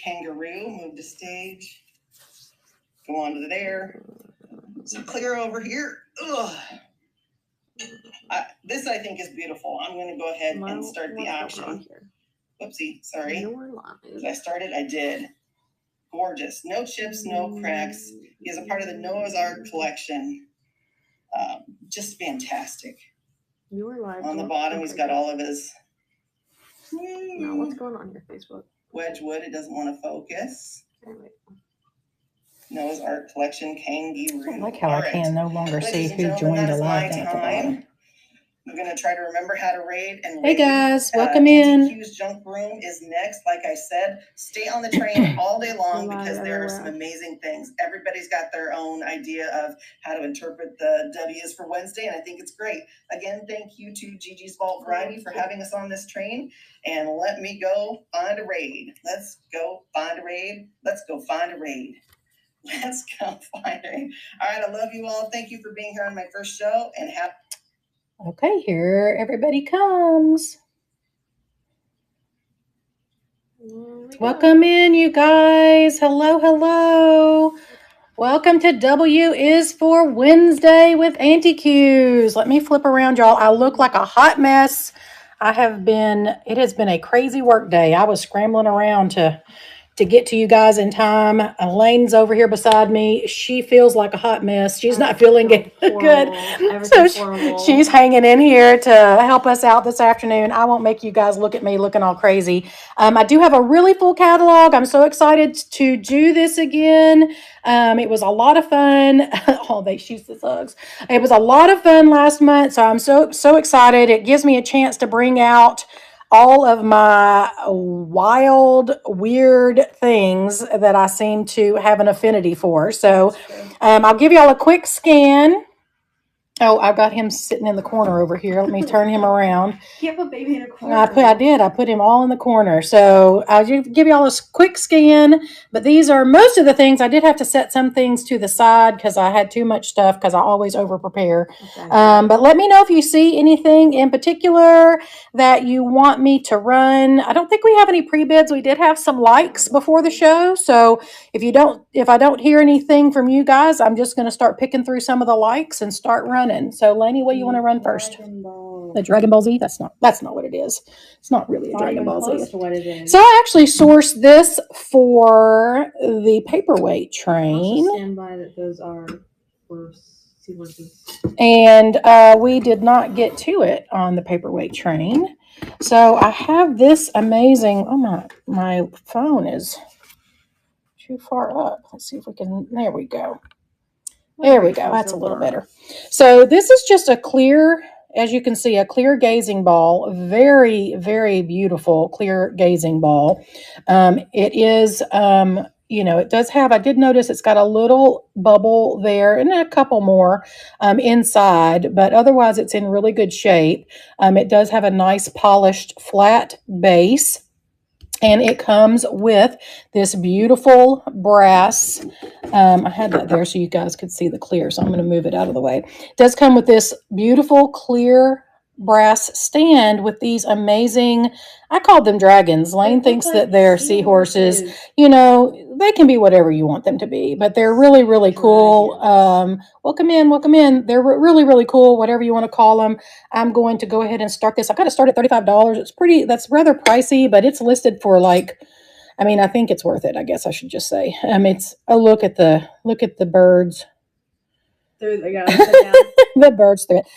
Kangaroo, move to stage. Go on to there. So clear over here. Ugh. This I think is beautiful. I'm going to go ahead and start the action. Whoopsie, sorry. Did I start it? I did. Gorgeous. No chips, no cracks. He is a part of the Noah's Ark collection. Just fantastic. You're live. On the bottom, he's got all of his. No, what's going on your Facebook? Wedgwood, it doesn't want to focus. Noah's Ark collection, Kangaroo. I like how I can no longer see who joined the live thing at the bottom. I'm going to try to remember how to raid. And hey guys, welcome in. Auntie Q's junk room is next. Like I said, stay on the train all day long because there are some amazing things. Everybody's got their own idea of how to interpret the W's for Wednesday, and I think it's great. Again, thank you to Gigi's Vault Variety for having us on this train. And let me go find a raid. Let's go find a raid. Let's go find a raid. Let's go find a raid. All right, I love you all. Thank you for being here on my first show, and have. Okay, here everybody comes. Welcome in, you guys. Hello, hello. Welcome to W is for Wednesday with Auntie Q's. Let me flip around, y'all. I look like a hot mess. It has been a crazy work day. I was scrambling around to get to you guys in time. Elaine's over here beside me. She feels like a hot mess. She's not feeling good. So she's hanging in here to help us out this afternoon. I won't make you guys look at me looking all crazy. I do have a really full catalog. I'm so excited to do this again. It was a lot of fun. She's the thugs. It was a lot of fun last month. So I'm so excited. It gives me a chance to bring out all of my wild, weird things that I seem to have an affinity for. So I'll give y'all a quick scan. Oh, I've got him sitting in the corner over here. Let me turn him around. You have a baby in a corner. I did. I put him all in the corner. So I'll give y'all a quick scan. But these are most of the things. I did have to set some things to the side because I had too much stuff because I always over prepare. Okay. But let me know if you see anything in particular that you want me to run. I don't think we have any pre-bids. We did have some likes before the show. So if I don't hear anything from you guys, I'm just going to start picking through some of the likes and start running. So, Lainey, what do you want to run first? The Dragon Ball Z? That's not what it is. It's not really a Dragon Ball Z. What it is. So, I actually sourced this for the paperweight train. Stand by that those are for sequences. And we did not get to it on the paperweight train. So, I have this amazing. Oh, my phone is too far up. Let's see if we can. There we go. There we go. That's a little better. So this is just a clear, as you can see, a clear gazing ball. Very, very beautiful clear gazing ball. It is, it does have, I did notice it's got a little bubble there and a couple more inside, but otherwise it's in really good shape. It does have a nice polished flat base. And it comes with this beautiful brass. I had that there so you guys could see the clear, so I'm going to move it out of the way. It does come with this beautiful clear brass stand with these amazing, I called them dragons. Lane thinks that they're seahorses. They can be whatever you want them to be, but they're really, really cool. Welcome in. They're really, really cool, whatever you want to call them. I'm going to go ahead and start this. I got to start at $35. That's rather pricey, but it's listed for I think it's worth it. I guess I should just say. It's a look at the birds. The birds through it.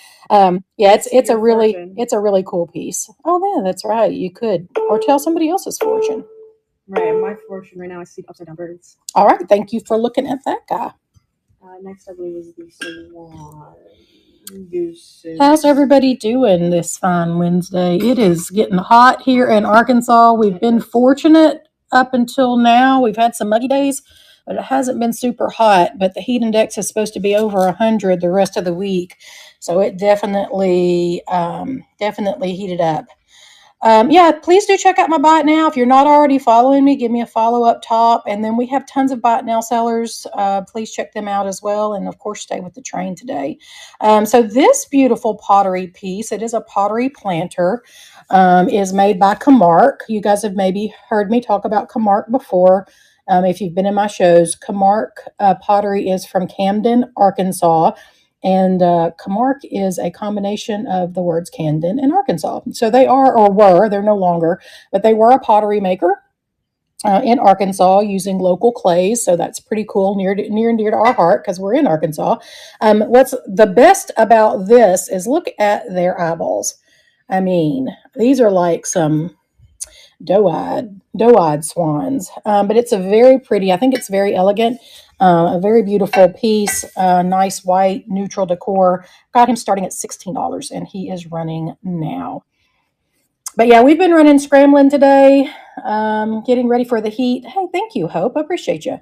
It's a really cool piece. Oh yeah, that's right. You could or tell somebody else's fortune. Right, my fortune right now I see upside down birds. All right, thank you for looking at that guy. Next I believe is the swan gooses. How's everybody doing this fine Wednesday? It is getting hot here in Arkansas. We've been fortunate up until now. We've had some muggy days, but it hasn't been super hot. But the heat index is supposed to be over 100 the rest of the week. So it definitely heated up. Yeah, please do check out my Buy It Now. If you're not already following me, give me a follow up top. And then we have tons of Buy It Now sellers. Please check them out as well. And of course, stay with the train today. So this beautiful pottery piece, it is a pottery planter, is made by Camark. You guys have maybe heard me talk about Camark before. If you've been in my shows, Camark pottery is from Camden, Arkansas. And Camark is a combination of the words Camden and Arkansas. So they are, or were, they're no longer, but they were a pottery maker in Arkansas using local clays. So that's pretty cool, near and dear to our heart because we're in Arkansas. What's the best about this is look at their eyeballs. I mean, these are like some doe-eyed swans. But it's a very pretty, I think it's very elegant, a very beautiful piece, nice white neutral decor. Got him starting at $16 and he is running now. But yeah, we've been running scrambling today, getting ready for the heat. Hey, thank you, Hope. I appreciate you.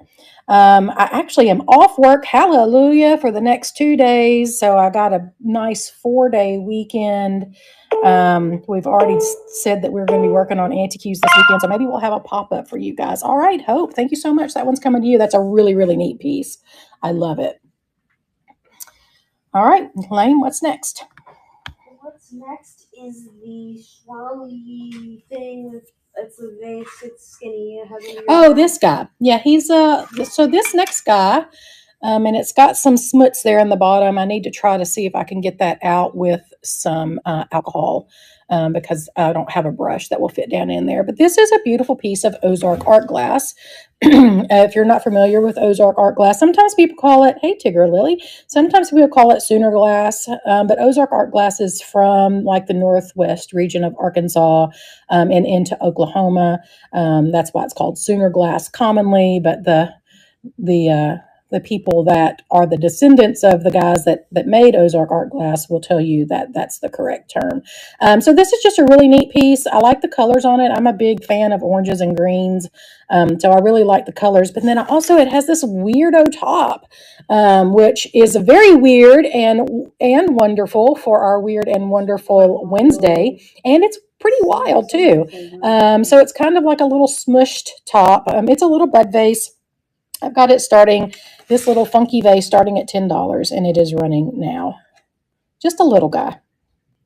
I actually am off work, hallelujah, for the next 2 days. So I got a nice 4-day weekend. We've already said that we're going to be working on Auntie Q's this weekend. So maybe we'll have a pop-up for you guys. All right, Hope. Thank you so much. That one's coming to you. That's a really, really neat piece. I love it. All right, Lane, what's next? What's next is the swirly thing with it's a vase, it's skinny, it has a Oh, this guy. Yeah, he's so this next guy, and it's got some smuts there in the bottom. I need to try to see if I can get that out with some alcohol, because I don't have a brush that will fit down in there. But this is a beautiful piece of Ozark art glass. If you're not familiar with Ozark art glass, sometimes people call it, hey Tigger Lily, sometimes people call it Sooner glass, but Ozark art glass is from like the northwest region of Arkansas, and into Oklahoma. That's why it's called Sooner glass commonly, but the people that are the descendants of the guys that made Ozark art glass will tell you that that's the correct term. So this is just a really neat piece. I like the colors on it. I'm a big fan of oranges and greens. So I really like the colors. But then it has this weirdo top, which is very weird and wonderful for our Weird and Wonderful Wednesday. And it's pretty wild too. So it's kind of like a little smushed top. It's a little bud vase. I've got it starting, this little funky vase starting at $10, and it is running now. Just a little guy.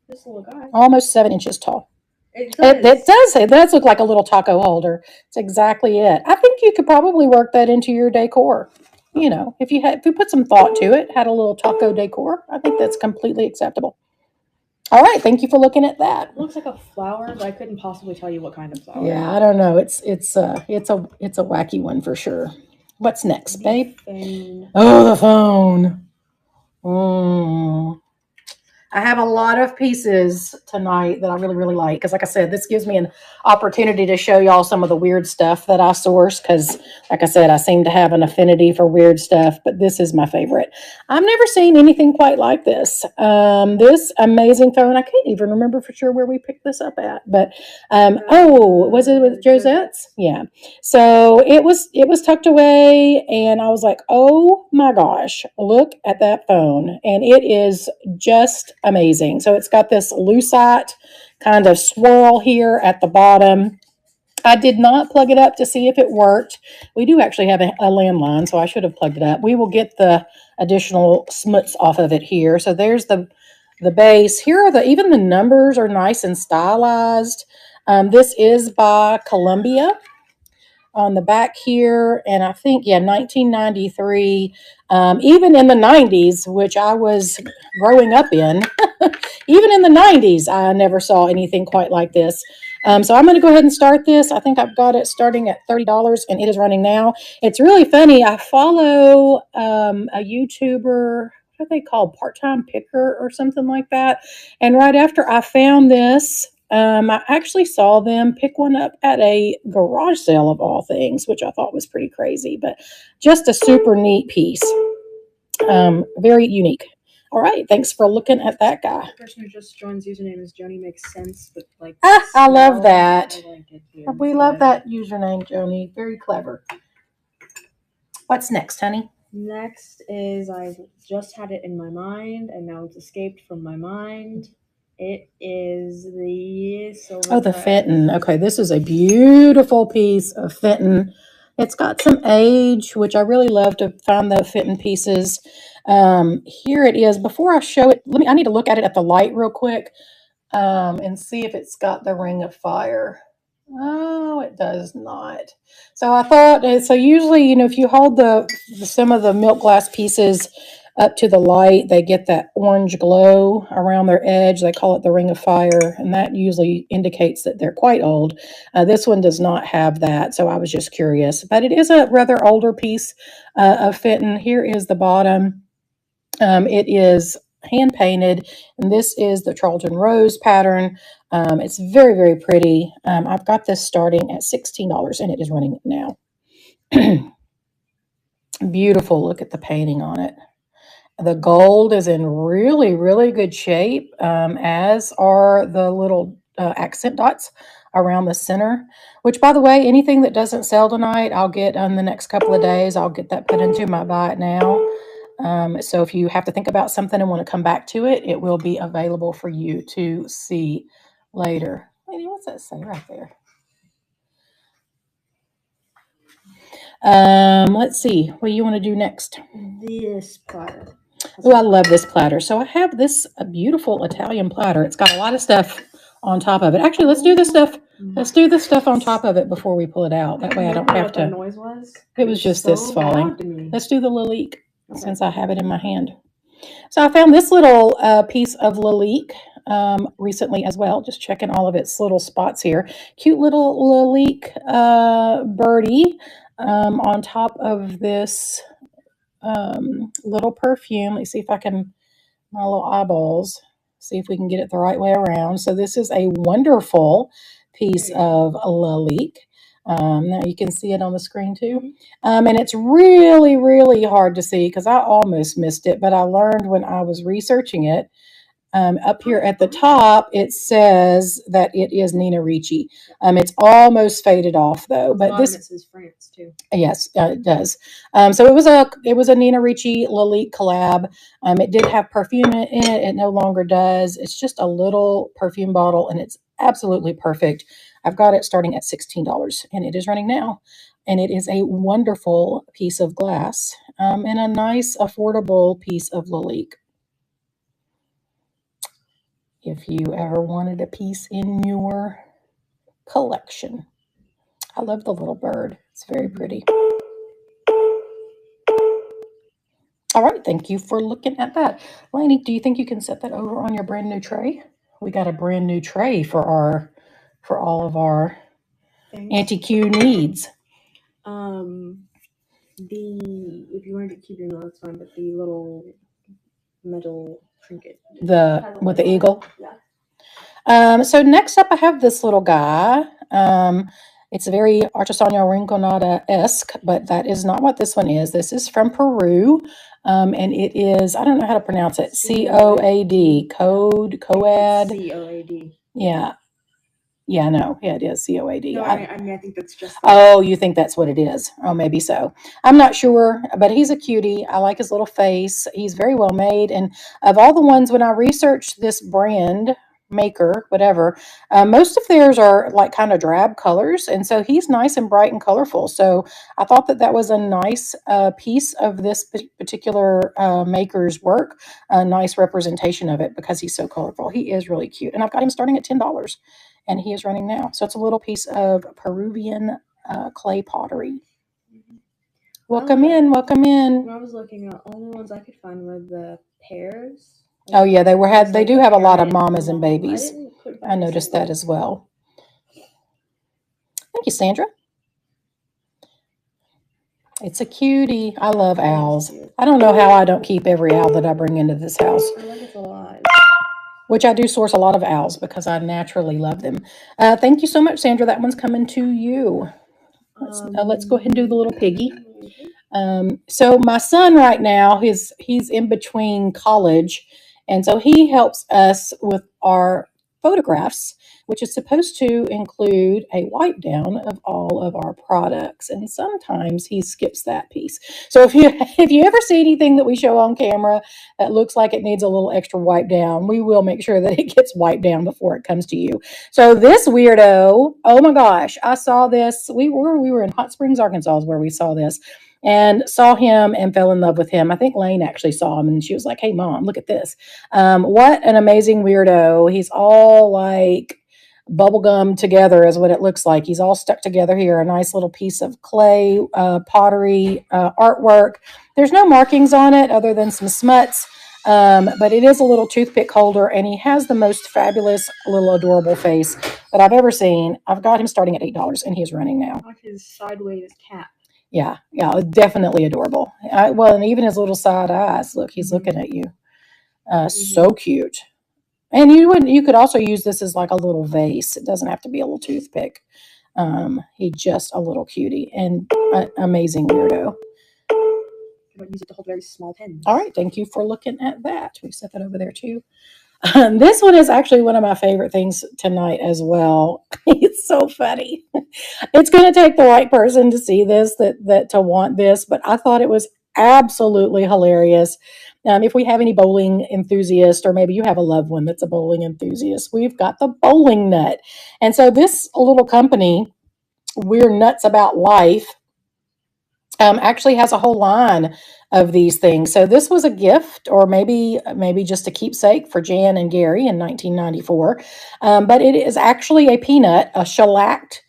Just a little guy. Almost 7 inches tall. It does. It does look like a little taco holder. It's exactly it. I think you could probably work that into your decor. You know, if you put some thought to it, had a little taco decor, I think that's completely acceptable. All right, thank you for looking at that. It looks like a flower, but I couldn't possibly tell you what kind of flower. Yeah, I don't know. It's a wacky one for sure. What's next, babe? Phone. Oh, the phone. I have a lot of pieces tonight that I really, really like. Because like I said, this gives me an opportunity to show y'all some of the weird stuff that I source. Because like I said, I seem to have an affinity for weird stuff. But this is my favorite. I've never seen anything quite like this. This amazing phone. I can't even remember for sure where we picked this up at. But, was it with Josette's? Yeah. So it was tucked away. And I was like, oh my gosh, look at that phone. And it is just amazing. So it's got this lucite kind of swirl here at the bottom. I did not plug it up to see if it worked. We do actually have a landline, so I should have plugged it up. We will get the additional smuts off of it here. So there's the base. Here are even the numbers are nice and stylized. This is by Columbia on the back here, and I think 1993. Even in the 90s, which I was growing up in, even in the 90s, I never saw anything quite like this. So I'm going to go ahead and start this. I think I've got it starting at $30, and it is running now. It's really funny. I follow a YouTuber, what are they called, Part-Time Picker or something like that. And right after I found this, I actually saw them pick one up at a garage sale of all things, which I thought was pretty crazy, but just a super neat piece. Very unique. All right, thanks for looking at that guy. The person who just joins username is Joni Makes Sense, but like I love that. I like it too. We love that username, Joni. Very clever. What's next, honey? Next is I just had it in my mind, and now it's escaped from my mind. It is the silver. Oh, the thread. Fenton. Okay, this is a beautiful piece of Fenton. It's got some age, which I really love to find the Fenton pieces. Here it is. Before I show it, I need to look at it at the light real quick and see if it's got the ring of fire. Oh, it does not. So I thought, so usually, if you hold some of the milk glass pieces up to the light, they get that orange glow around their edge. They call it the ring of fire, and that usually indicates that they're quite old. This one does not have that, so I was just curious. But it is a rather older piece of Fenton. Here is the bottom. It is hand painted, and this is the Charlton Rose pattern. It's very, very pretty. I've got this starting at $16, and it is running now. Beautiful. Look at the painting on it. The gold is in really, really good shape, as are the little accent dots around the center, which, by the way, anything that doesn't sell tonight, I'll get on the next couple of days. I'll get that put into my buy it now. So if you have to think about something and want to come back to it, it will be available for you to see later. Lady, what's that say right there? Let's see. What do you want to do next? This platter. Oh, I love this platter. So I have this beautiful Italian platter. It's got a lot of stuff on top of it. Actually, let's do this stuff. Let's do the stuff on top of it before we pull it out. That way I don't have to. What that noise was? It was just this falling. Let's do the Lalique since I have it in my hand. So I found this little piece of Lalique recently as well. Just checking all of its little spots here. Cute little Lalique birdie on top of this little perfume. Let's see if I can, my little eyeballs, see if we can get it the right way around. So this is a wonderful piece of Lalique. Now you can see it on the screen too. And it's really, really hard to see because I almost missed it, but I learned when I was researching it. Up here at the top, it says that it is Nina Ricci. It's almost faded off though, but this is France too. Yes, it does. So it was a Nina Ricci Lalique collab. It did have perfume in it. It no longer does. It's just a little perfume bottle, and it's absolutely perfect. I've got it starting at $16, and it is running now. And it is a wonderful piece of glass and a nice, affordable piece of Lalique. If you ever wanted a piece in your collection. I love the little bird. It's very pretty. All right, thank you for looking at that. Lainey, do you think you can set that over on your brand new tray? We got a brand new tray for all of our Auntie Q needs. If you wanted to keep your note, that's fine, but the little metal trinket. With the eagle? Yeah. So next up I have this little guy. It's very Artesano Rinconada-esque, but that is not what this one is. This is from Peru. And it is, I don't know how to pronounce it, COAD, Coad. COAD. Yeah. Yeah, no. Yeah, it is COAD. No, I mean, I think that's just. Oh, you think that's what it is? Oh, maybe so. I'm not sure, but he's a cutie. I like his little face. He's very well made. And of all the ones, when I researched this brand, maker, whatever, most of theirs are like kind of drab colors. And so he's nice and bright and colorful. So I thought that was a nice piece of this particular maker's work, a nice representation of it because he's so colorful. He is really cute. And I've got him starting at $10. And he is running now. So it's a little piece of Peruvian clay pottery. Welcome in. When I was looking at, only ones I could find were the pears. Oh yeah, they do have a lot of mamas and babies. I noticed that as well. Thank you, Sandra. It's a cutie. I love owls. I don't know how I don't keep every owl that I bring into this house. I like it a lot. Which I do source a lot of owls because I naturally love them. Thank you so much, Sandra. That one's coming to you. Let's go ahead and do the little piggy. So my son right now, he's in between college, and so he helps us with our photographs. which is supposed to include a wipe down of all of our products. And sometimes he skips that piece. So if you ever see anything that we show on camera that looks like it needs a little extra wipe down, we will make sure that it gets wiped down before it comes to you. So this weirdo, oh my gosh, I saw this. We were in Hot Springs, Arkansas, is where we saw this, and saw him and fell in love with him. I think Lane actually saw him and she was like, "Hey mom, look at this. What an amazing weirdo." He's all like bubblegum together is what it looks like. He's all stuck together here. A nice little piece of clay, pottery, artwork. There's no markings on it other than some smuts. But it is a little toothpick holder, and he has the most fabulous little adorable face that I've ever seen. I've got him starting at $8, and he's running now. I like his sideways cap. Yeah, definitely adorable. Well, and even his little side eyes. Look, he's looking at you. So cute. And you could also use this as like a little vase. It doesn't have to be a little toothpick. He's just a little cutie and amazing weirdo. I use it to hold very small pens. All right, thank you for looking at that. We set that over there too. This one is actually one of my favorite things tonight as well. It's so funny. It's going to take the right person to see this, that to want this, but I thought it was absolutely hilarious. If we have any bowling enthusiasts, or maybe you have a loved one that's a bowling enthusiast, we've got the bowling nut. And so this little company, We're Nuts About Life, actually has a whole line of these things. So this was a gift, or maybe just a keepsake for Jan and Gary in 1994. But it is actually a peanut, a shellacked,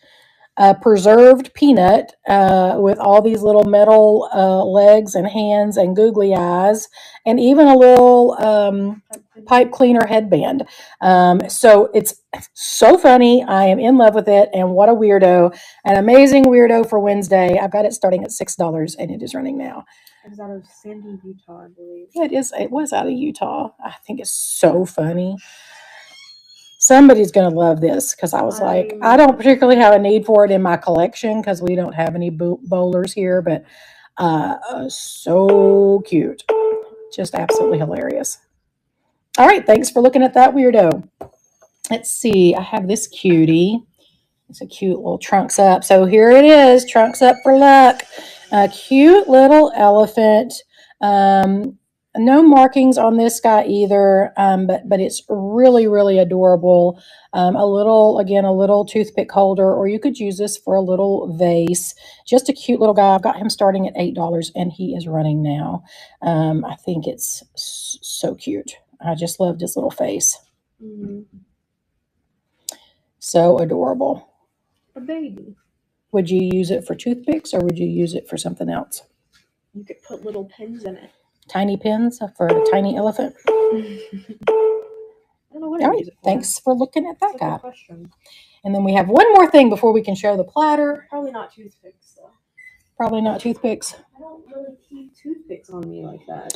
preserved peanut with all these little metal legs and hands and googly eyes, and even a little pipe cleaner headband. So it's so funny. I am in love with it, and what a weirdo. An amazing weirdo for Wednesday. I've got it starting at $6, and it is running now. It was out of Sandy, Utah, I believe. It was out of Utah. I think it's so funny. Somebody's going to love this, because I was like, I don't particularly have a need for it in my collection because we don't have any bowlers here, but so cute. Just absolutely hilarious. All right, thanks for looking at that weirdo. Let's see, I have this cutie. It's a cute little Trunks Up. So here it is, Trunks Up for luck. A cute little elephant. No markings on this guy either, but it's really, really adorable. A little toothpick holder, or you could use this for a little vase. Just a cute little guy. I've got him starting at $8, and he is running now. I think it's so cute. I just loved his little face. Mm-hmm. So adorable. A baby. Would you use it for toothpicks, or would you use it for something else? You could put little pins in it. Tiny pins for a tiny elephant. I don't know what I use it for. Thanks for looking at that That's a guy. good question. And then we have one more thing before we can show the platter. Probably not toothpicks, though. Probably not toothpicks. I don't really keep toothpicks on me like that.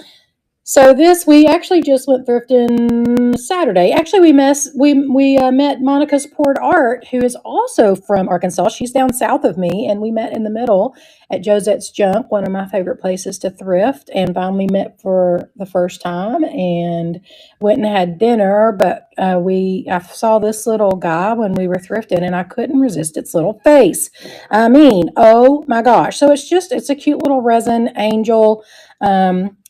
So we actually just went thrifting Saturday. Actually, we met Monica's Poured Art, who is also from Arkansas. She's down south of me, and we met in the middle at Josette's Junk, one of my favorite places to thrift, and finally met for the first time and went and had dinner. But I saw this little guy when we were thrifting, and I couldn't resist its little face. I mean, oh my gosh. So it's a cute little resin angel.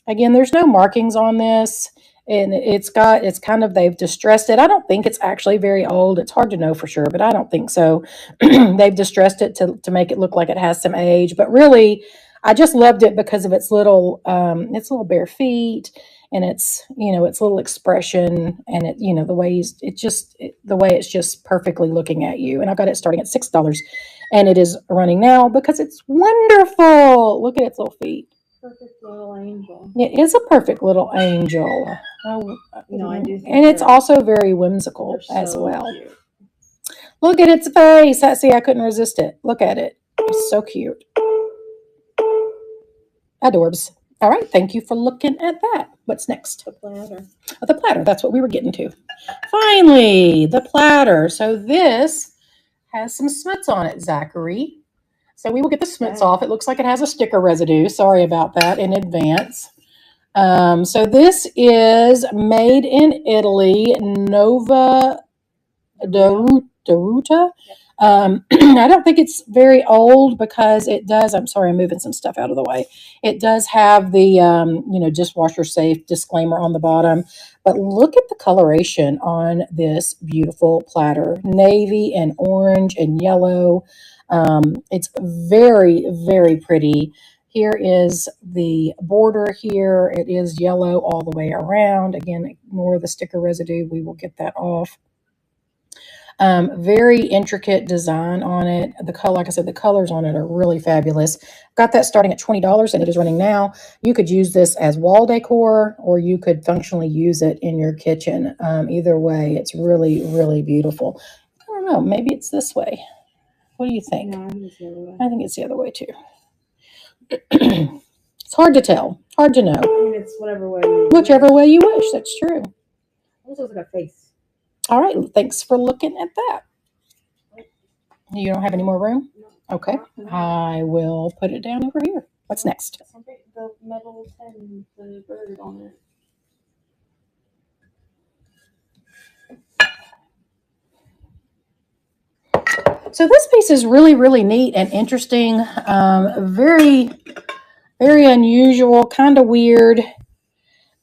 Again, there's no markings on this, and they've distressed it. I don't think it's actually very old. It's hard to know for sure, but I don't think so. They've distressed it to make it look like it has some age, but really, I just loved it because of its little bare feet, and its little expression, and the way it's just perfectly looking at you. And I got it starting at $6, and it is running now because it's wonderful. Look at its little feet. Perfect little angel. It is a perfect little angel. I do think and it's also very whimsical as well. Cute. Look at its face. See, I couldn't resist it. Look at it. It's so cute. Adorbs. All right, thank you for looking at that. What's next? The platter. The platter. That's what we were getting to. Finally, the platter. So this has some smuts on it, Zachary. So we will get the smuts off. It looks like it has a sticker residue. Sorry about that in advance. So this is made in Italy, Nova Daruta. I don't think it's very old because it does. I'm sorry, I'm moving some stuff out of the way. It does have the dishwasher safe disclaimer on the bottom. But look at the coloration on this beautiful platter: navy and orange and yellow. It's very, very pretty. Here is the border here. It is yellow all the way around. Again, ignore the sticker residue. We will get that off. Very intricate design on it. The color, like I said, the colors on it are really fabulous. Got that starting at $20 and it is running now. You could use this as wall decor or you could functionally use it in your kitchen. Either way, it's really, really beautiful. I don't know. Maybe it's this way. What do you think? No, I think it's the other way. I think it's the other way too. It's hard to tell. Hard to know. I mean, it's whatever way you Whichever wish. way you wish. That's true. Almost looks like a face. All right. Thanks for looking at that. You don't have any more room? No. Okay. I will put it down over here. What's next? The metal pen, the bird on it. So this piece is really, really neat and interesting. Very, very unusual, kind of weird.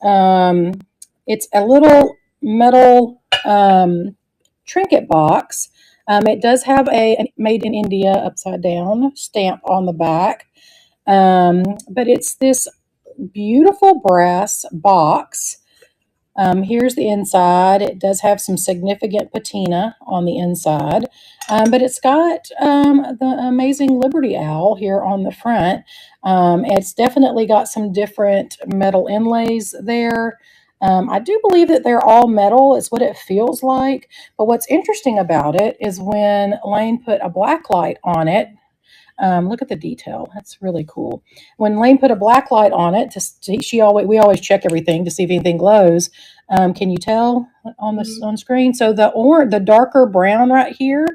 It's a little metal trinket box. It does have a made in India upside down stamp on the back. But it's this beautiful brass box. Here's the inside. It does have some significant patina on the inside, but it's got the amazing Liberty Owl here on the front. It's definitely got some different metal inlays there. I do believe that they're all metal. It's what it feels like. But what's interesting about it is when Lane put a black light on it, look at the detail. That's really cool. When Lane put a black light on it, we always check everything to see if anything glows. Can you tell on the on screen? So the darker brown right here,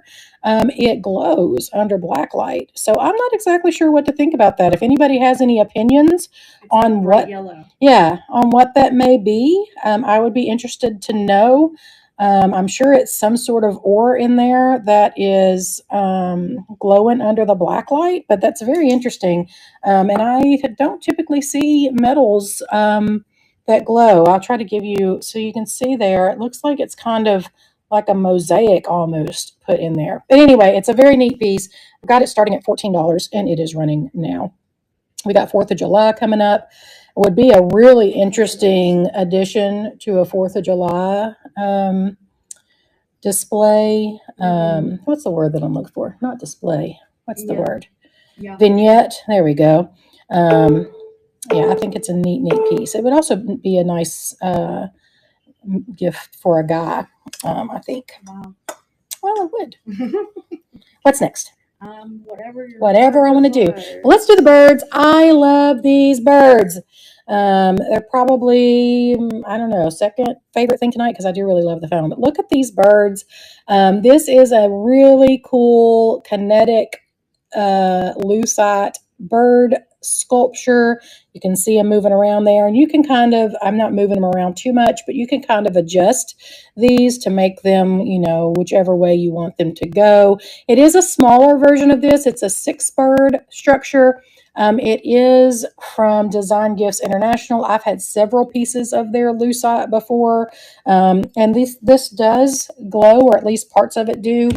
it glows under black light. So I'm not exactly sure what to think about that. If anybody has any opinions on what, yellow. on what that may be, I would be interested to know. I'm sure it's some sort of ore in there that is glowing under the black light, but that's very interesting. And I don't typically see metals that glow. I'll try to give you, so you can see there, it looks like it's kind of like a mosaic almost put in there. But anyway, it's a very neat piece. I got it starting at $14 and it is running now. We got 4th of July coming up. It would be a really interesting addition to a 4th of July display. What's the word that I'm looking for? Not display. What's the word? Yeah. Vignette. There we go. Yeah, I think it's a neat piece. It would also be a nice gift for a guy, I think. Wow. Well, it would. What's next? Whatever I want to do. Well, let's do the birds. I love these birds. They're probably, I don't know, second favorite thing tonight because I do really love the fountain. But look at these birds. This is a really cool kinetic lucite bird sculpture. You can see them moving around there, and you can kind of, I'm not moving them around too much, but you can kind of adjust these to make them, whichever way you want them to go. It is a smaller version of this. It's a 6-bird structure. It is from Design Gifts International. I've had several pieces of their lucite before, and this does glow, or at least parts of it do.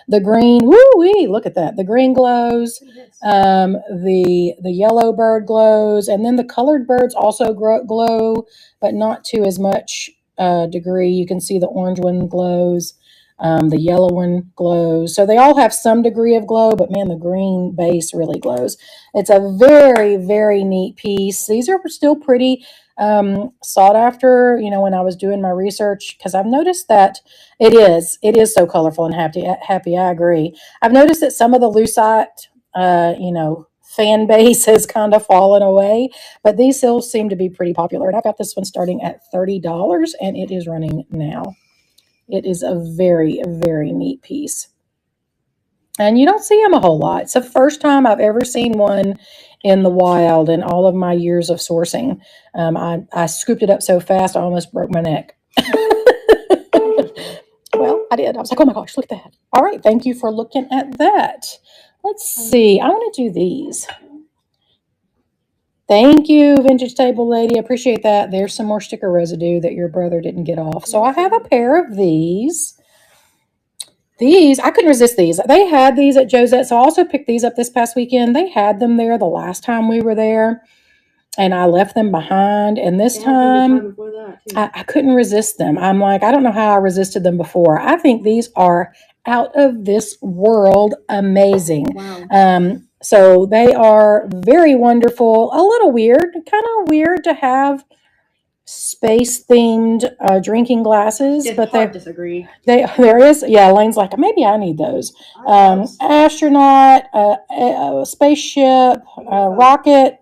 The green, woo-wee, look at that. The green glows, the yellow bird glows, and then the colored birds also glow, but not to as much degree. You can see the orange one glows, the yellow one glows. So they all have some degree of glow, but man, the green base really glows. It's a very, very neat piece. These are still pretty sought after, when I was doing my research, because I've noticed that it is so colorful and happy. I agree. I've noticed that some of the lucite, fan base has kind of fallen away, but these still seem to be pretty popular. And I've got this one starting at $30 and it is running now. It is a very, very neat piece. And you don't see them a whole lot. It's the first time I've ever seen one in the wild in all of my years of sourcing. I scooped it up so fast I almost broke my neck. Well, I did. I was like, oh my gosh, look at that. All right. Thank you for looking at that. Let's see. I want to do these. Thank you, Vintage Table Lady. I appreciate that. There's some more sticker residue that your brother didn't get off. So I have a pair of these. These, I couldn't resist these. They had these at Josette's. So I also picked these up this past weekend. They had them there the last time we were there. And I left them behind. And this time, I couldn't resist them. I'm like, I don't know how I resisted them before. I think these are out of this world amazing. Wow. So they are very wonderful. A little weird, kind of weird to have space themed drinking glasses, It's but hard to disagree. there is, yeah. Lane's like, maybe I need those. Astronaut, a spaceship, rocket.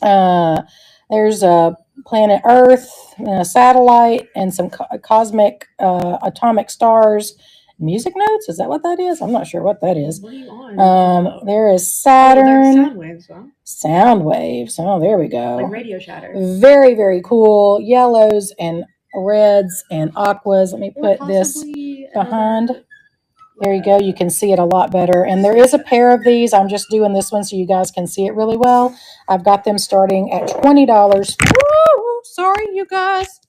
There's a planet Earth, a satellite, and some cosmic atomic stars. Music notes? Is that what that is? I'm not sure what that is. What are you on? There is Saturn. Sound waves, huh? Sound waves. Oh, there we go. Like radio shatter. Very, very cool. Yellows and reds and aquas. Let me put this behind. There you go. You can see it a lot better. And there is a pair of these. I'm just doing this one so you guys can see it really well. I've got them starting at $20. Woo! Sorry, you guys.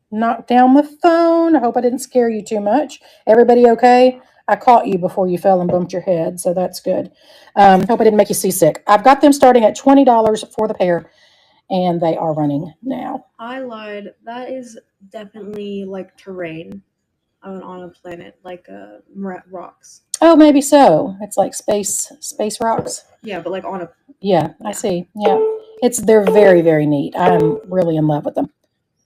Knocked down the phone. I hope I didn't scare you too much. Everybody okay? I caught you before you fell and bumped your head, so that's good. Hope I didn't make you seasick. I've got them starting at $20 for the pair, and they are running now. I lied. That is definitely like terrain on a planet, like rocks. Oh, maybe so. It's like space rocks. Yeah, but like on a. Yeah, I see. Yeah, they're very, very neat. I'm really in love with them.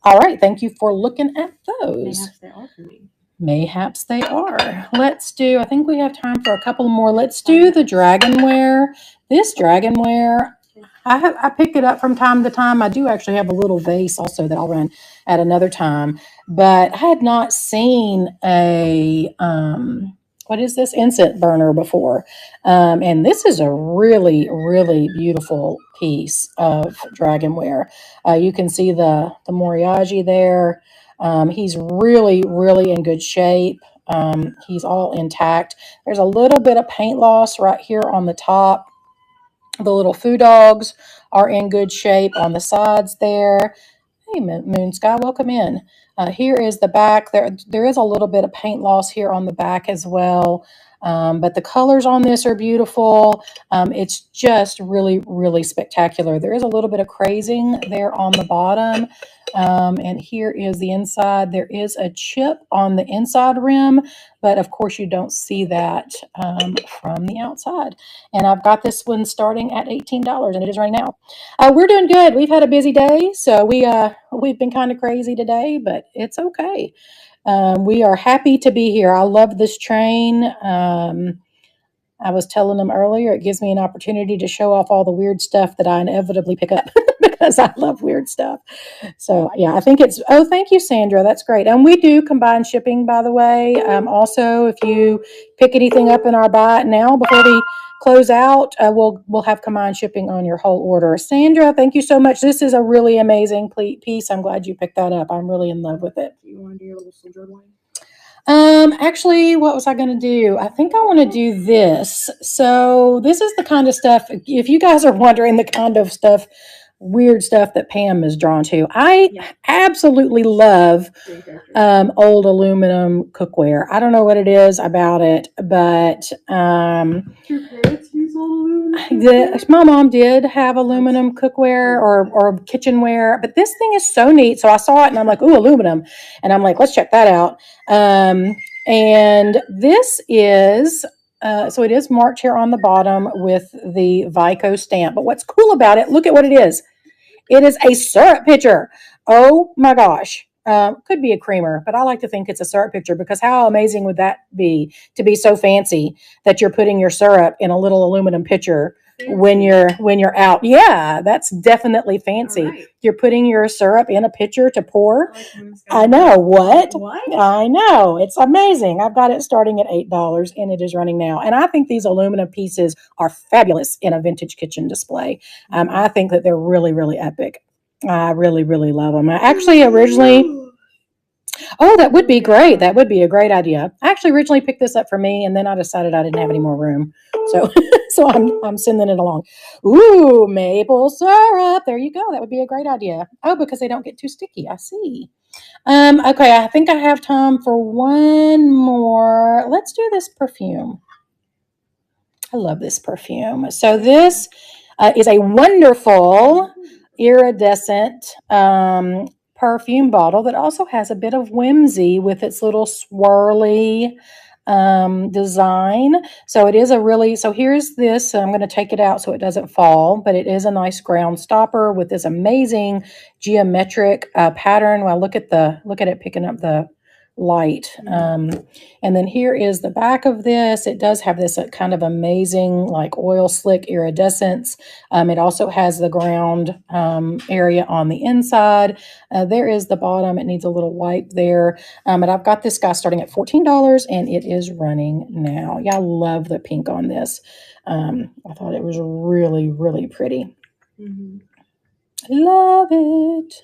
All right, thank you for looking at those. Mayhaps they are for me. Mayhaps they are. Let's do, I think we have time for a couple more. Let's do the dragonware. This dragonware, I pick it up from time to time. I do actually have a little vase also that I'll run at another time. But I had not seen a, what is this? Incense burner before. And this is a really, really beautiful piece of dragonware. You can see the Moriyaji there. He's really, really in good shape. He's all intact. There's a little bit of paint loss right here on the top. The little foo dogs are in good shape on the sides there. Hey, Moon Sky, welcome in. Here is the back. There is a little bit of paint loss here on the back as well. But the colors on this are beautiful. It's just really, really spectacular. There is a little bit of crazing there on the bottom. And here is the inside. There is a chip on the inside rim, but of course you don't see that from the outside. And I've got this one starting at $18, and it is right now. We're doing good. We've had a busy day, so we've been kind of crazy today, but it's okay. We are happy to be here. I love this train. I was telling them earlier, it gives me an opportunity to show off all the weird stuff that I inevitably pick up because I love weird stuff. So yeah, I think thank you, Sandra. That's great. And we do combine shipping, by the way. Also, if you pick anything up in our buy it now before we close out, we'll have combined shipping on your whole order. Sandra, thank you so much. This is a really amazing piece. I'm glad you picked that up. I'm really in love with it. Do you want to do your little soldier line? Actually, what was I going to do? I think I want to do this. So this is the kind of stuff, if you guys are wondering the kind of stuff, weird stuff that Pam is drawn to. I absolutely love old aluminum cookware. I don't know what it is about it, but Your parents use old aluminum? My mom did have aluminum cookware or kitchenware, but this thing is so neat. So I saw it and I'm like, ooh, aluminum. And I'm like, let's check that out. And this is, so it is marked here on the bottom with the Vico stamp. But what's cool about it, look at what it is. It is a syrup pitcher. Oh my gosh. Could be a creamer, but I like to think it's a syrup pitcher because how amazing would that be to be so fancy that you're putting your syrup in a little aluminum pitcher when you're out. Yeah, that's definitely fancy. Right. You're putting your syrup in a pitcher to pour. I I know. What? What? I know. It's amazing. I've got it starting at $8 and it is running now. And I think these aluminum pieces are fabulous in a vintage kitchen display. I think that they're really, really epic. I really, really love them. I actually originally Oh, that would be great. That would be a great idea. I actually originally picked this up for me, and then I decided I didn't have any more room, so so I'm sending it along. Ooh, maple syrup. There you go. That would be a great idea. Oh, because they don't get too sticky. I see. Okay, I think I have time for one more. Let's do this perfume. I love this perfume. So this is a wonderful iridescent perfume bottle that also has a bit of whimsy with its little swirly design. So it is a really, so here's this. So I'm going to take it out so it doesn't fall, but it is a nice ground stopper with this amazing geometric pattern. Well, look at it picking up the light. And then here is the back of this. It does have this kind of amazing like oil slick iridescence. It also has the ground area on the inside. There is the bottom. It needs a little wipe there. But I've got this guy starting at $14 and it is running now. Yeah, I love the pink on this. I thought it was really, really pretty. Love it.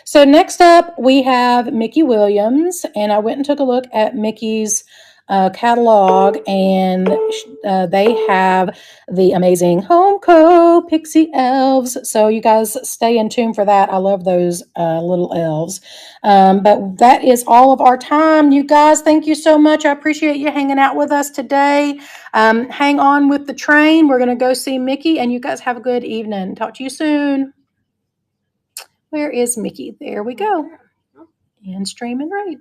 So next up, we have Mickey Williams, and I went and took a look at Mickey's catalog, and they have the amazing Home Co. Pixie Elves. So you guys stay in tune for that. I love those little elves. But that is all of our time. You guys, thank you so much. I appreciate you hanging out with us today. Hang on with the train. We're going to go see Mickey, and you guys have a good evening. Talk to you soon. Where is Mickey? There we go. And streaming right.